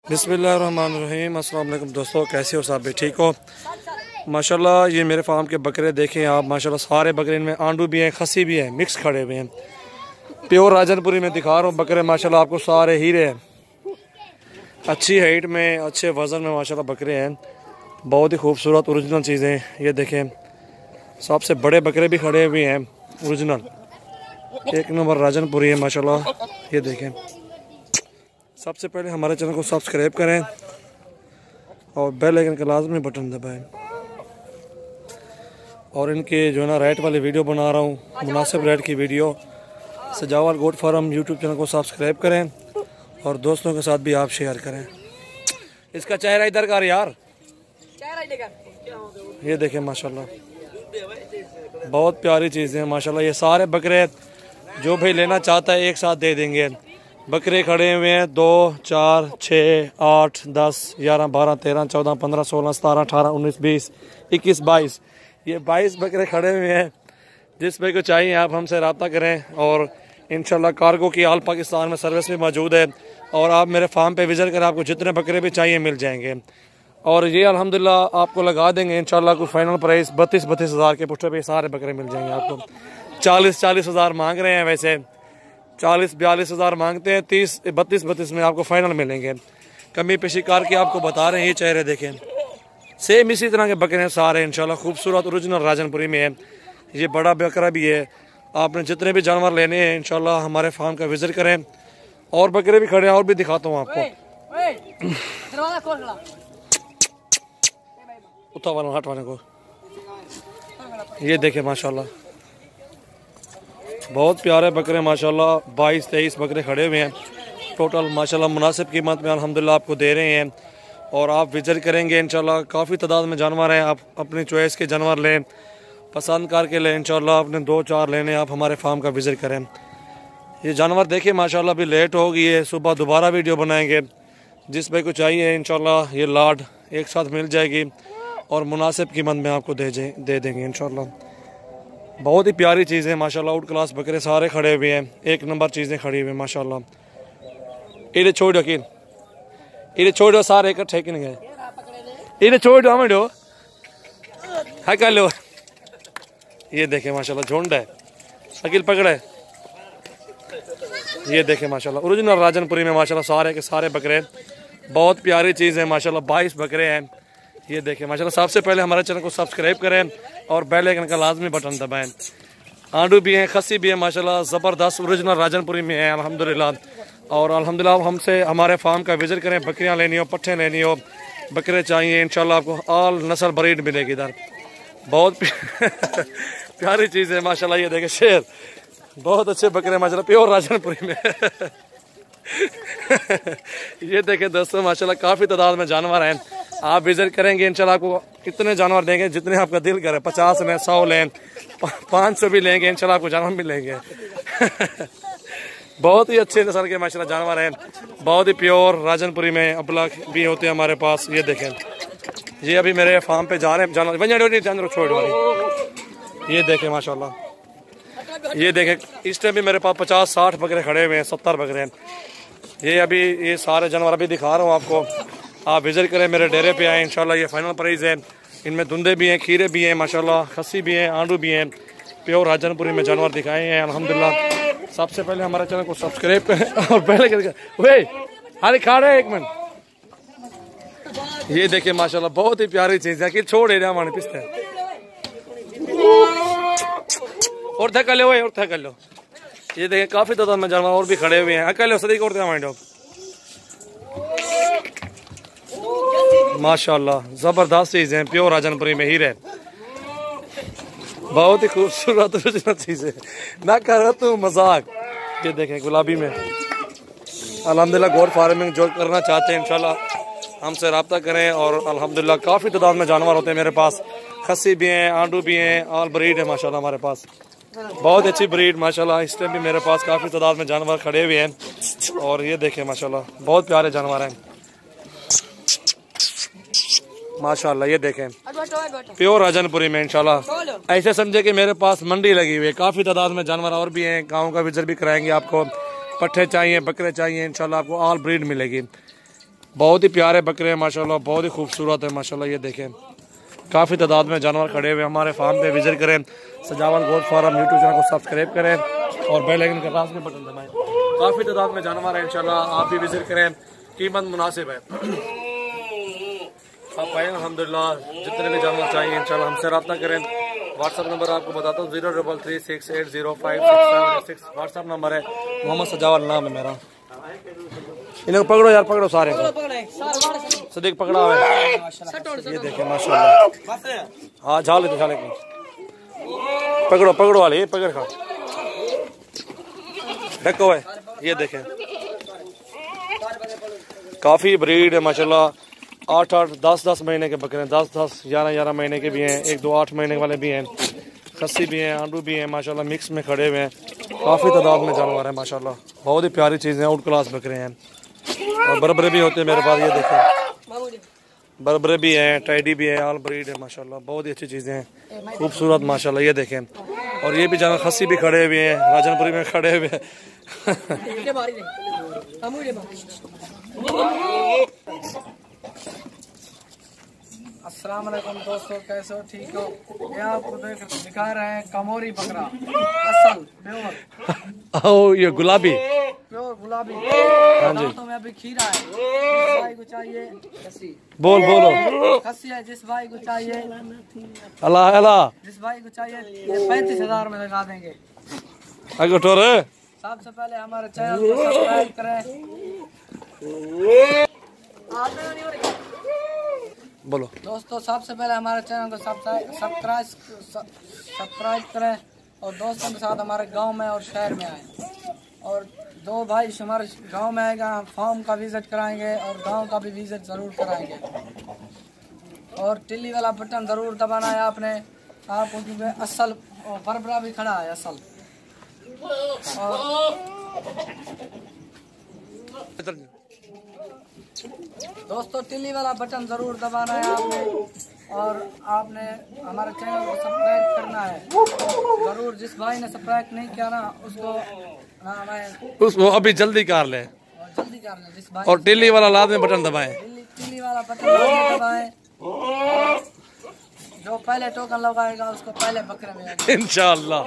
बिस्मिल्लाहिर्रहमानिर्रहीम। अस्सलाम वालेकुम दोस्तों, कैसे हो सब? भी ठीक हो? माशाल्लाह ये मेरे फार्म के बकरे देखें आप। माशाल्लाह सारे बकरे, इनमें आंडू भी हैं, खसी भी है, मिक्स खड़े हुए हैं। प्योर राजनपुरी में दिखा रहा हूँ बकरे। माशाल्लाह आपको सारे हीरे हैं, अच्छी हाइट में, अच्छे वज़न में माशाल्लाह बकरे हैं। बहुत ही खूबसूरत ओरिजिनल चीज़ें। ये देखें, सबसे बड़े बकरे भी खड़े हुए हैं, ओरिजिनल एक नंबर राजनपुरी है माशाल्लाह। ये देखें, सबसे पहले हमारे चैनल को सब्सक्राइब करें और बेल आइकन का लाजमी बटन दबाएं। और इनके जो है ना रेट वाली वीडियो बना रहा हूँ, मुनासिब रेट की वीडियो। सजावल गोट फार्म यूट्यूब चैनल को सब्सक्राइब करें और दोस्तों के साथ भी आप शेयर करें। इसका चेहरा इधर का यार, ये देखें माशाल्लाह, बहुत प्यारी चीज़ें हैं माशाल्लाह। ये सारे बकरे जो भाई लेना चाहता है एक साथ दे देंगे। बकरे खड़े हुए हैं 2, 4, 6, 8, 10, 11, 12, 13, 14, 15, 16, 17, 18, 19, 20, 21, 22। ये 22 बकरे खड़े हुए हैं। जिस भाई को चाहिए आप हमसे रब्ता करें। और इंशाल्लाह कार्गो की आल पाकिस्तान में सर्विस भी मौजूद है। और आप मेरे फार्म पे विजिट करें, आपको जितने बकरे भी चाहिए मिल जाएंगे। और ये अल्हम्दुलिल्लाह आपको लगा देंगे इंशाल्लाह। कोई फाइनल प्राइस 32 हज़ार के पुष्टे पे सारे बकरे मिल जाएंगे आपको। 40 हज़ार मांग रहे हैं, वैसे 40-42 हज़ार मांगते हैं। 32 में आपको फाइनल मिलेंगे। कमी पेशी कार की आपको बता रहे हैं। ये चेहरे देखें, सेम इसी तरह के बकरे हैं सारे इंशाल्लाह। खूबसूरत ओरिजिनल राजनपुरी में है। ये बड़ा बकरा भी है। आपने जितने भी जानवर लेने हैं इंशाल्लाह हमारे फार्म का विजिट करें। और बकरे भी खड़े हैं, और भी दिखाता हूँ आपको। उठा वाला हट वाले को, ये देखें माशाल्लाह, बहुत प्यारे बकरे माशाल्लाह। 22-23 बकरे खड़े हुए हैं टोटल माशाल्लाह। मुनासिब कीमत में अल्हम्दुलिल्लाह आपको दे रहे हैं। और आप विजिट करेंगे इंशाल्लाह। काफ़ी तादाद में जानवर हैं, आप अपनी चॉइस के जानवर लें, पसंद करके लें इंशाल्लाह। आपने 2-4 लेने, आप हमारे फार्म का विजिट करें। ये जानवर देखिए माशाल्लाह, अभी लेट हो गई है, सुबह दोबारा वीडियो बनाएंगे। जिस भाई को चाहिए इंशाल्लाह ये लाड एक साथ मिल जाएगी और मुनासिब कीमत में आपको दे देंगे इंशाल्लाह। बहुत ही प्यारी चीज़ है माशाल्लाह। आउट क्लास बकरे सारे खड़े हुए हैं, एक नंबर चीज़ें खड़ी हुई हैं माशाल्लाह। इधर छोड़ दो, इधर छोड़ दो, सारे इकट्ठे कि नहीं गए, इधर छोड़ दो, हमें दो है कर लो। ये देखें माशाल्लाह, झुंड है, अकील पकड़े। ये देखें माशाल्लाह, ओरिजिनल राजनपुरी में माशाल्लाह सारे के सारे बकरे। बहुत प्यारी चीज़ है माशाल्लाह। 22 बकरे हैं। ये देखें माशाल्लाह। सबसे पहले हमारे चैनल को सब्सक्राइब करें और बेल आइकन का लाजमी बटन दबाएं। आंडू भी हैं, खसी भी है माशाल्लाह, ज़बरदस्त ओरिजिनल राजनपुरी में है अल्हम्दुलिल्लाह। और अल्हम्दुलिल्लाह हमसे हमारे फार्म का विजिट करें। बकरियां लेनी हो, पट्ठे लेनी हो, बकरे चाहिए इंशाल्लाह आपको ऑल नस्ल ब्रीड मिलेगी इधर। बहुत प्यारी चीज़ है माशाल्लाह। ये देखें शेर, बहुत अच्छे बकरे माशाल्लाह, प्योर राजनपुरी में। ये देखें दोस्तों माशाल्लाह, काफ़ी तादाद में जानवर हैं। आप विजिट करेंगे इंशाल्लाह आपको इतने जानवर देंगे जितने आपका दिल करे। 50 लें, 100 लें, 500 भी लेंगे इंशाल्लाह आपको जानवर मिलेंगे। बहुत ही अच्छे नस्ल के माशाल्लाह जानवर हैं। बहुत ही प्योर राजनपुरी में अबलख भी होते हैं हमारे पास। ये देखें, ये अभी मेरे फार्म पे जा रहे हैं जानवर छोड़ वाली। ये देखें माशाल्लाह, ये देखें, इस टाइम भी मेरे पास 50-60 बकरे खड़े हुए हैं, 70 बकरे हैं। ये अभी ये सारे जानवर अभी दिखा रहा हूँ आपको। आप विजिट करें, मेरे डेरे पे आए इंशाल्लाह। ये फाइनल प्राइस है। इनमें धुंधे भी हैं, खीरे भी हैं माशाल्लाह, खस्सी भी हैं, आंडू भी हैं। प्योर राजनपुरी में जानवर दिखाए हैं अल्हम्दुलिल्लाह। सबसे पहले हमारे चैनल को सब्सक्राइब करें और पहले अरे खा रहे एक मिनट। ये देखिए माशाल्लाह, बहुत ही प्यारी चीज़ है कि छोड़ रहा हमारे पिछले और थक लो, और थक लो। ये देखें, काफ़ी तादाद में जानवर और भी खड़े हुए हैं। अकेले सदीक और माइंड माशाल्लाह, ज़बरदस्त चीज़ है, प्योर राजनपुरी में हीरे। बहुत ही खूबसूरत चीज़ है, ना कर तू मजाक। ये देखें गुलाबी में अल्हम्दुलिल्लाह। गोट फार्मिंग जो करना चाहते हैं इंशाल्लाह हमसे रब्ता करें। और अल्हम्दुलिल्लाह काफ़ी तादाद में जानवर होते हैं मेरे पास। खस्सी भी हैं, आंडू भी हैं, ऑल ब्रीड है माशाल्लाह हमारे पास। बहुत अच्छी ब्रीड माशाल्लाह। इस टाइम भी मेरे पास काफ़ी तादाद में जानवर खड़े हुए हैं। और ये देखें माशाल्लाह, बहुत प्यारे जानवर हैं माशाल्लाह। ये देखें, प्योर राजनपुरी में इंशाल्लाह। ऐसे समझे कि मेरे पास मंडी लगी हुई है। काफ़ी तादाद में जानवर और भी हैं। गाँव का विजिट भी कराएंगे आपको। पट्ठे चाहिए, बकरे चाहिए इंशाल्लाह आपको ऑल ब्रीड मिलेगी। बहुत ही प्यारे बकरे हैं माशाल्लाह, बहुत ही खूबसूरत है माशाल्लाह। ये देखें काफ़ी तादाद में जानवर खड़े हुए हमारे फार्म पे विजिट करें। सजावल गोट फार्म यूट्यूब चैनल को सब्सक्राइब करें और बेल आइकन का लास्ट में बटन दबाएं। काफ़ी तादाद में जानवर है इंशाल्लाह, आप भी विजिट करें, कीमत मुनासिब है। आप पाएँ अल्हम्दुलिल्लाह, जितने भी जानवर चाहिए इंशाल्लाह हमसे रब्ता करें। व्हाट्सअप नंबर आपको बताता हूँ 0336805676 व्हाट्सअप नंबर है। मोहम्मद सजावल नाम है मेरा। इन्हें पकड़ो यार, पकड़ो सारे सदीक पकड़ा हुआ है। ये देखें माशाल्लाह, हाँ झाल लेते झाले पकड़ो पकड़ो वाले पकड़ खा ढको है। ये देखें काफ़ी ब्रीड है माशाल्लाह, 8-8 10-10 महीने के बकरे हैं, 10-10 11-11 महीने के भी हैं, 1-2 8 महीने वाले भी हैं, खस्सी भी हैं, आंडू भी हैं माशाल्लाह, मिक्स में खड़े हुए हैं। काफ़ी तादाद में जानवर हैं माशाल्लाह, बहुत ही प्यारी चीज़ें, आउट क्लास बकरे हैं और बरबरे भी होते हैं मेरे पास। ये देखें बरबरे भी हैं, टाइडी भी है, आल ब्रीड है माशाल्लाह, बहुत ही अच्छी चीज़ें हैं, खूबसूरत माशाल्लाह। ये देखें और ये भी जानवर खस्सी भी खड़े हुए हैं, राजनपुरी में खड़े हुए हैं। अस्सलाम वालेकुम दोस्तों, कैसे हो? ठीक हो? ये आपको दिखा रहे हैं कमोरी बकरा, असल प्योर। ये गुलाबी प्योर गुलाबी। हाँ जी, तो मैं अभी खीरा है, जिस भाई को चाहिए खस्सी बोलो खस्सी है, जिस भाई को चाहिए अल्लाह अल्लाह, जिस भाई को चाहिए ये 35,000 में लगा देंगे। आगे टोरे सबसे पहले हमारे चैनल को सब्सक्राइब करें। बोलो दोस्तों, सबसे पहले हमारे चैनल को सब्सक्राइब करें और दोस्तों के साथ हमारे गांव में और शहर में आए। और दो भाई हमारे गांव में आएगा, हम फार्म का विजिट कराएंगे और गांव का भी विजिट ज़रूर कराएंगे। और टिल्ली वाला बटन ज़रूर दबाना है आपने, आपको क्योंकि असल बरबरा भी खड़ा है असल। और दोस्तों टिल्ली वाला बटन ज़रूर दबाना है आपने और आपने हमारे चैनल को सब्सक्राइब करना है ज़रूर। जिस भाई ने सब्सक्राइब नहीं किया ना उसको अभी जल्दी कर ले जल्दी कर ले। जिस भाई और टिल्ली वाला लाद में बटन दबाएं, टिल्ली वाला बटन दबाएं, जो पहले टोकन लगाएगा उसको पहले बकरे मिलेगा इंशाअल्लाह।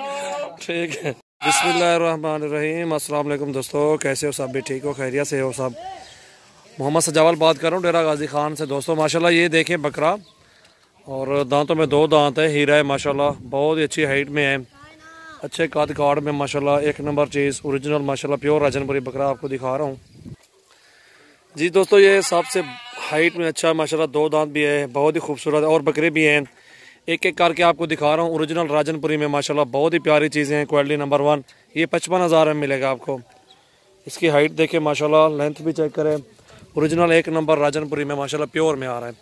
ठीक है, बिस्मिल्लाहिर्रहमानिर्रहीम। अस्सलाम वालेकुम दोस्तों, कैसे हो? सब भी ठीक हो, खैरियत से हो सब? मोहम्मद सजावल बात कर रहा हूँ डेरा गाजी खान से। दोस्तों माशाल्लाह ये देखें बकरा, और दांतों में 2 दांत है, हीरा है माशाल्लाह, बहुत ही अच्छी हाइट में है, अच्छे काद काट में माशाल्लाह, एक नंबर चीज़ ओरिजिनल माशाल्लाह प्योर राजनपुरी बकरा आपको दिखा रहा हूँ जी। दोस्तों ये सबसे हाइट में अच्छा माशाल्लाह, 2 दांत भी है, बहुत ही खूबसूरत है, और बकरे भी हैं, एक एक करके आपको दिखा रहा हूँ। ओरिजिनल राजनपुरी में माशाल्लाह बहुत ही प्यारी चीज़ें हैं, क्वालिटी नंबर 1। ये 55,000 में मिलेगा आपको। इसकी हाइट देखें माशाल्लाह, लेंथ भी चेक करें, ओरिजिनल एक नंबर राजनपुरी में माशाल्लाह प्योर में आ रहा है,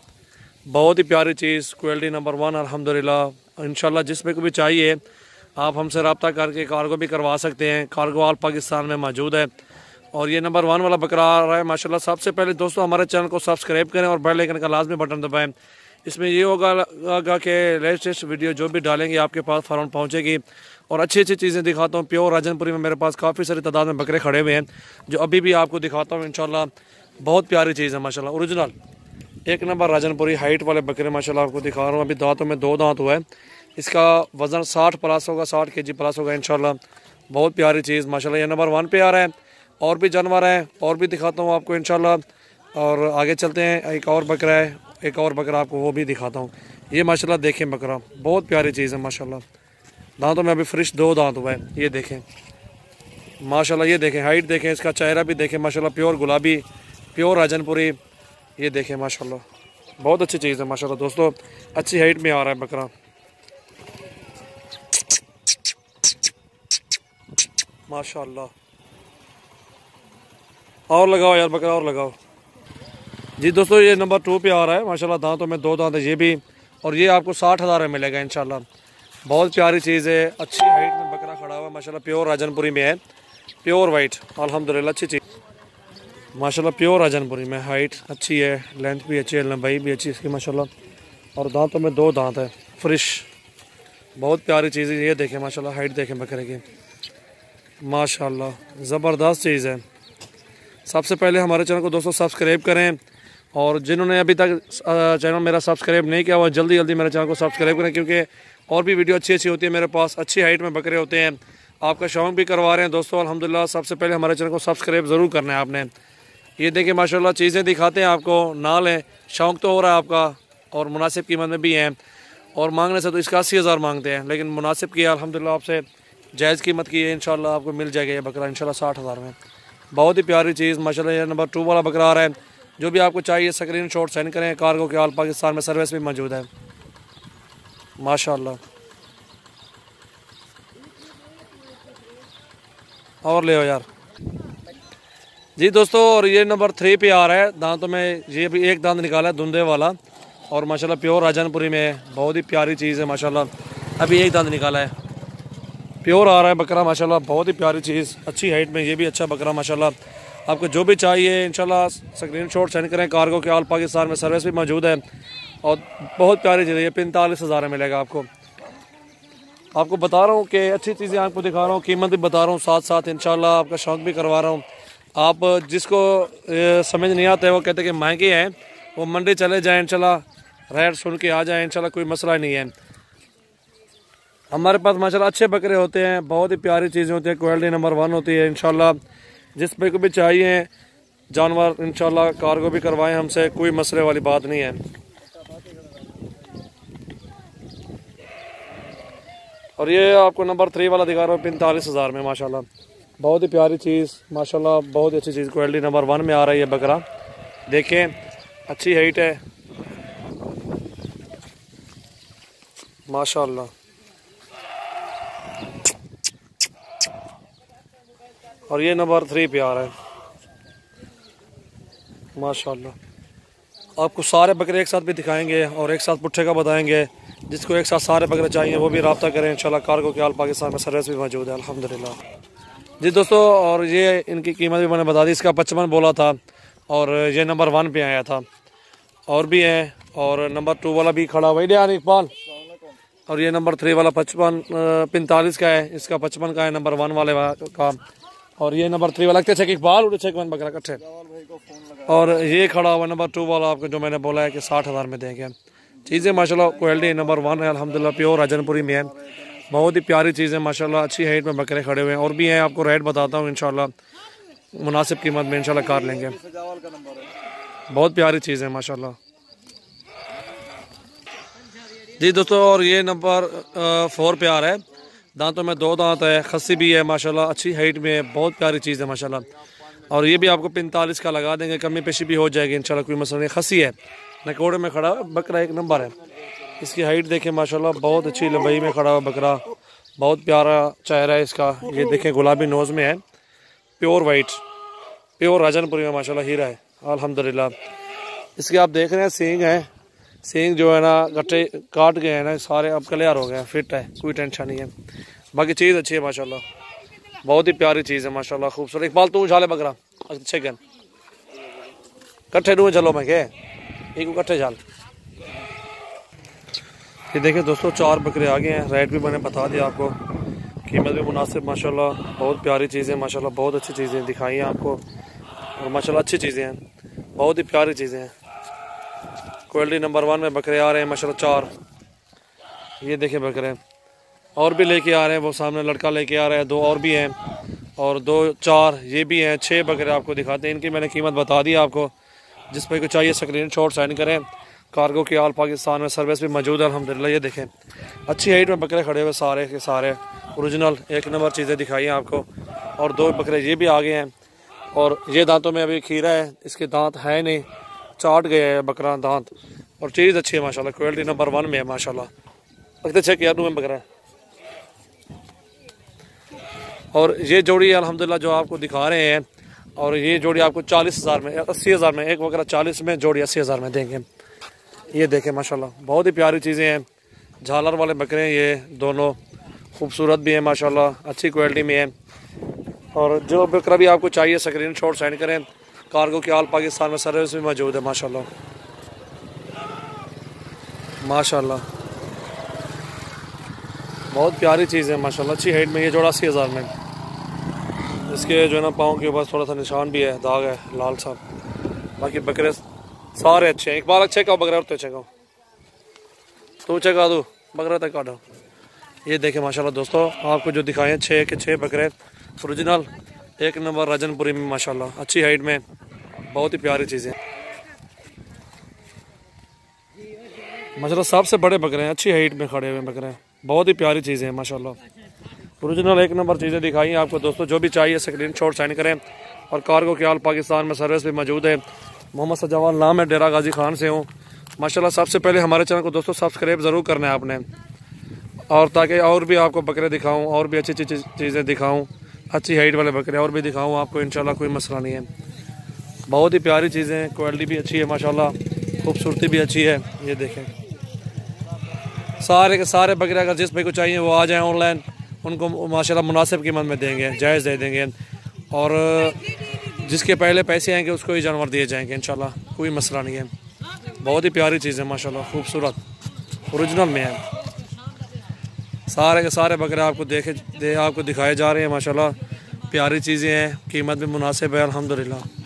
बहुत ही प्यारी चीज़, क्वालिटी नंबर 1 अल्हम्दुलिल्लाह। इंशाल्लाह जिसमें को भी चाहिए आप हमसे रब्ता करके कार्गो भी करवा सकते हैं, कार्गो ऑल पाकिस्तान में मौजूद है। और ये नंबर 1 वाला बकरा आ रहा है माशाल्लाह। सबसे पहले दोस्तों हमारे चैनल को सब्सक्राइब करें और बेल आइकन का लाजमी बटन दबाएं। इसमें ये होगा कि लेटेस्ट वीडियो जो भी डालेंगे आपके पास फ़ौरन पहुँचेगी, और अच्छी अच्छी चीज़ें दिखाता हूँ। प्योर राजनपुरी में मेरे पास काफ़ी सारी तादाद में बकरे खड़े हुए हैं, जो अभी भी आपको दिखाता हूँ इंशाल्लाह। बहुत प्यारी चीज़ है माशाल्लाह, ओरिजिनल एक नंबर राजनपुरी हाइट वाले बकरे माशाल्लाह आपको दिखा रहा हूँ। अभी दांतों में 2 दांत हुआ है, इसका वज़न 60 प्लस होगा, 60 kg प्लस होगा इंशाल्लाह। बहुत प्यारी चीज़ माशाल्लाह, ये नंबर 1 पे आ रहा है। और भी जानवर हैं, और भी दिखाता हूँ आपको इंशाल्लाह। और आगे चलते हैं, एक और बकरा है, एक और बकरा आपको वो भी दिखाता हूँ। ये माशाल्लाह देखें बकरा, बहुत प्यारी चीज़ है माशाल्लाह, दांतों में अभी फ्रेश 2 दांत हुआ है। ये देखें माशाल्लाह, ये देखें हाइट देखें, इसका चेहरा भी देखें माशाल्लाह, प्योर गुलाबी प्योर राजनपुरी। ये देखें माशाल्लाह, बहुत अच्छी चीज़ है माशाल्लाह दोस्तों, अच्छी हाइट में आ रहा है बकरा माशाल्लाह। और लगाओ यार बकरा, और लगाओ जी। दोस्तों ये नंबर 2 पे आ रहा है माशाल्लाह, दांतों में 2 दांत है ये भी, और ये आपको 60,000 में मिलेगा इंशाल्लाह। बहुत प्यारी चीज़ है, अच्छी हाइट में बकरा खड़ा हुआ है माशाल्लाह, प्योर राजनपुरी में है, प्योर वाइट अल्हम्दुलिल्लाह, अच्छी चीज़ माशाल्लाह, प्योर राजनपुरी में हाइट अच्छी है, लेंथ भी अच्छी है, लंबाई भी अच्छी इसकी माशाल्लाह, और दांतों में 2 दांत है, फ्रेश, बहुत प्यारी चीज़ है। ये देखें माशाल्लाह, हाइट देखें बकरे की माशाल्लाह, ज़बरदस्त चीज़ है। सबसे पहले हमारे चैनल को दोस्तों सब्सक्राइब करें, और जिन्होंने अभी तक चैनल मेरा सब्सक्राइब नहीं किया हुआ जल्दी जल्दी मेरे चैनल को सब्सक्राइब करें, क्योंकि और भी वीडियो अच्छी होती है मेरे पास। अच्छी हाइट में बकरे होते हैं, आपका शौक भी करवा रहे हैं दोस्तों अल्हम्दुलिल्लाह। सबसे पहले हमारे चैनल को सब्सक्राइब ज़रूर करना है आपने। ये देखिए माशाल्लाह चीज़ें दिखाते हैं आपको, ना लें, शौक़ तो हो रहा है आपका, और मुनासिब कीमत में भी हैं। और मांगने से तो इसका 80,000 मांगते हैं, लेकिन मुनासिब किया अल्हम्दुलिल्लाह, आपसे जायज़ कीमत की है। इंशाल्लाह आपको मिल जाएगा ये बकरा इंशाल्लाह 60,000 में। बहुत ही प्यारी चीज़ माशाल्लाह। ये नंबर 2 वाला बकरा आ रहा है। जो भी आपको चाहिए स्क्रीनशॉट सेंड करें। कार्गो के ऑल पाकिस्तान में सर्विस भी मौजूद है माशाल्लाह। और ले हो यार जी दोस्तों। और ये नंबर 3 पे आ रहा है दांतों में। ये भी एक दांत निकाला है धुंधे वाला, और माशाल्लाह प्योर राजनपुरी में है। बहुत ही प्यारी चीज़ है माशाल्लाह। अभी एक दांत निकाला है, प्योर आ रहा है बकरा माशाल्लाह। बहुत ही प्यारी चीज़, अच्छी हाइट में। ये भी अच्छा बकरा माशाल्लाह। आपको जो भी चाहिए इंशाल्लाह स्क्रीनशॉट सेंड करें। कार्गो के ऑल पाकिस्तान में सर्विस भी मौजूद है, और बहुत प्यारी चीज़ है। ये 45,000 में मिलेगा आपको। आपको बता रहा हूँ कि अच्छी चीज़ें आपको दिखा रहा हूँ, कीमत भी बता रहा हूँ साथ साथ। इंशाल्लाह आपका शौक़ भी करवा रहा हूँ। आप जिसको समझ नहीं आता है वो कहते हैं कि महंगे हैं, वो मंडी चले जाएँ इंशाल्लाह, रेट सुन के आ जाएँ इंशाल्लाह, कोई मसला नहीं है। हमारे पास माशाल्लाह अच्छे बकरे होते हैं, बहुत ही प्यारी चीज़ें होती हैं, क्वालिटी नंबर 1 होती है इंशाल्लाह। जिस पे को भी चाहिए जानवर इंशाल्लाह कार्गो भी करवाएं हमसे, कोई मसले वाली बात नहीं है। और ये आपको नंबर 3 वाला दिखा रहा हूँ 45,000 में माशाल्लाह। बहुत ही प्यारी चीज़ माशाल्लाह, बहुत ही अच्छी चीज़। क्वालिटी नंबर 1 में आ रहा है ये बकरा। देखें अच्छी हाइट है माशाल्लाह। और ये नंबर 3 पे आ रहा है माशाल्लाह। आपको सारे बकरे एक साथ भी दिखाएंगे और एक साथ पुट्ठे का बताएंगे। जिसको एक साथ सारे बकरे चाहिए वो भी रब्ता करें इंशाल्लाह। कार्गो के ऑल पाकिस्तान में सर्विस भी मौजूद है अल्हम्दुलिल्लाह जी दोस्तों। और ये इनकी कीमत भी मैंने बता दी। इसका 55 बोला था, और ये नंबर 1 पे आया था। और भी है, और नंबर 2 वाला भी खड़ा हुआ है इकबाल। और ये नंबर 3 वाला 45 का है, इसका 55 का है नंबर 1 वाले का। और ये नंबर 3 वाला इकबाल बकरा कट्ठे। और ये खड़ा हुआ नंबर 2 वाला आपको, जो मैंने बोला है कि 60,000 में देंगे। चीज़ें माशाल्लाह क्वालिटी नंबर 1 है अल्हम्दुलिल्लाह, प्योर राजनपुरी में है। बहुत ही प्यारी चीज़ है माशाल्लाह। अच्छी हाइट में बकरे खड़े हुए हैं, और भी हैं, आपको रेट बताता हूँ इंशाल्लाह, मुनासिब कीमत में इंशाल्लाह कार लेंगे। बहुत प्यारी चीज़ है माशाल्लाह जी दोस्तों। और ये नंबर 4 पे आ रहा है। दांतों में 2 दांत है, खस्सी भी है माशाल्लाह, अच्छी हाइट में है। बहुत प्यारी चीज़ है माशाल्लाह। और ये भी आपको 45 का लगा देंगे, कमी पेशी भी हो जाएगी इंशाल्लाह, कोई मसला नहीं। खस्सी है, नकोड़े में खड़ा है बकरा, एक नंबर है। इसकी हाइट देखें माशाल्लाह, बहुत अच्छी लंबाई में खड़ा हुआ बकरा। बहुत प्यारा चेहरा है इसका। ये देखें गुलाबी नोज़ में है, प्योर वाइट, प्योर राजनपुरी में माशाल्लाह हीरा है अल्हम्दुलिल्लाह। इसके आप देख रहे हैं सींग है, सींग जो है ना गट्टे काट गए हैं ना सारे, अब क्लियर हो गए हैं, फिट है, कोई टेंशन नहीं है। बाकी चीज़ अच्छी है माशाल्लाह, बहुत ही प्यारी चीज़ है माशाल्लाह, खूबसूरत। इकबाल तू झाले बकरा अच्छे गन कट्ठे डूए चलो मैं के एक कट्ठे झाल। ये देखिए दोस्तों 4 बकरे आ गए हैं। रेट भी मैंने बता दिया आपको, कीमत भी मुनासिब माशाल्लाह। बहुत प्यारी चीज़ें माशाल्लाह, बहुत अच्छी चीज़ें दिखाई हैं आपको, और माशाल्लाह अच्छी चीज़ें हैं, बहुत ही प्यारी चीज़ें हैं। क्वालिटी नंबर 1 में बकरे आ रहे हैं माशाल्लाह 4। ये देखें बकरे और भी लेके आ रहे हैं, वो सामने लड़का लेके आ रहा है, 2 और भी हैं, और 2 4 ये भी हैं। 6 बकरे आपको दिखाते हैं। इनकी मैंने कीमत बता दी आपको। जिस पर को चाहिए स्क्रीनशॉट सेंड करें। कार्गो के ऑल पाकिस्तान में सर्विस भी मौजूद है अल्हम्दुलिल्लाह। ये देखें अच्छी हाइट में बकरे खड़े हुए, सारे के सारे ओरिजिनल एक नंबर चीज़ें दिखाई हैं आपको। और 2 बकरे ये भी आ गए हैं, और ये दांतों में अभी खीरा है, इसके दांत है नहीं, चाट गए हैं बकरा दांत। और चीज़ अच्छी है माशाल्लाह, क्वालिटी नंबर 1 में है माशाल्लाह। लगता चेक यार में बकरा है। और ये जोड़ी अल्हम्दुलिल्लाह जो आपको दिखा रहे हैं, और ये जोड़ी आपको 40,000 में 80,000 में, एक बकरा 40 में, जोड़ी 80,000 में देंगे। ये देखें माशाल्लाह, बहुत ही प्यारी चीज़ें हैं। झालर वाले बकरे हैं ये दोनों, खूबसूरत भी हैं माशाल्लाह, अच्छी क्वालिटी में है। और जो बकरा भी आपको चाहिए स्क्रीनशॉट सेंड करें। कार्गो के ऑल पाकिस्तान में सर्विस भी मौजूद है माशाल्लाह माशाल्लाह। बहुत प्यारी चीज़ है माशाल्लाह, अच्छी हाइट में। ये जोड़ा 80,000 में। इसके जो है ना पाँव के ऊपर थोड़ा सा निशान भी है, दाग है लाल सा। बाकी बकरे सारे अच्छे हैं। इकबाल अच्छे का बकरा और तो चेक तू चेका दो बकरा तक काटो। ये देखें माशाल्लाह दोस्तों, आपको जो दिखाएं 6 के 6 बकरे ओरिजिनल एक नंबर राजनपुरी में माशाल्लाह, अच्छी हाइट में, बहुत ही प्यारी चीज़ें माशाल्लाह। सबसे बड़े बकरे हैं, अच्छी हाइट में खड़े हुए बकरे हैं, बहुत ही प्यारी चीज़ें हैं माशाल्लाह। ओरिजिनल एक नंबर चीज़ें दिखाई आपको दोस्तों। जो भी चाहिए स्क्रीनशॉट सेंड करें। और कार्गो के आल पाकिस्तान में सर्विस भी मौजूद है। मोहम्मद सजावाल नाम है, डेरा गाजी खान से हूँ माशाल्लाह। सबसे पहले हमारे चैनल को दोस्तों सब्सक्राइब ज़रूर करना है आपने, और ताकि और भी आपको बकरे दिखाऊँ, और भी अच्छी अच्छी चीज़ें दिखाऊँ, अच्छी हाइट वाले बकरे और भी दिखाऊँ आपको इंशाल्लाह, कोई मसला नहीं है। बहुत ही प्यारी चीज़ें हैं, क्वालिटी भी अच्छी है माशाल्लाह, खूबसूरती भी अच्छी है। ये देखें सारे के सारे बकरे, अगर जिस भाई को चाहिए वो आ जाए ऑनलाइन, उनको माशाल्लाह मुनासिब कीमत में देंगे, जायज़ दे देंगे। और जिसके पहले पैसे आएंगे उसको ही जानवर दिए जाएंगे इंशाल्लाह, कोई मसला नहीं है। बहुत ही प्यारी चीज़ है माशाल्लाह, खूबसूरत ओरिजिनल में है। सारे के सारे बकरे आपको दिखाए जा रहे हैं माशाल्लाह, प्यारी चीज़ें हैं, कीमत भी मुनासिब है अल्हम्दुलिल्लाह।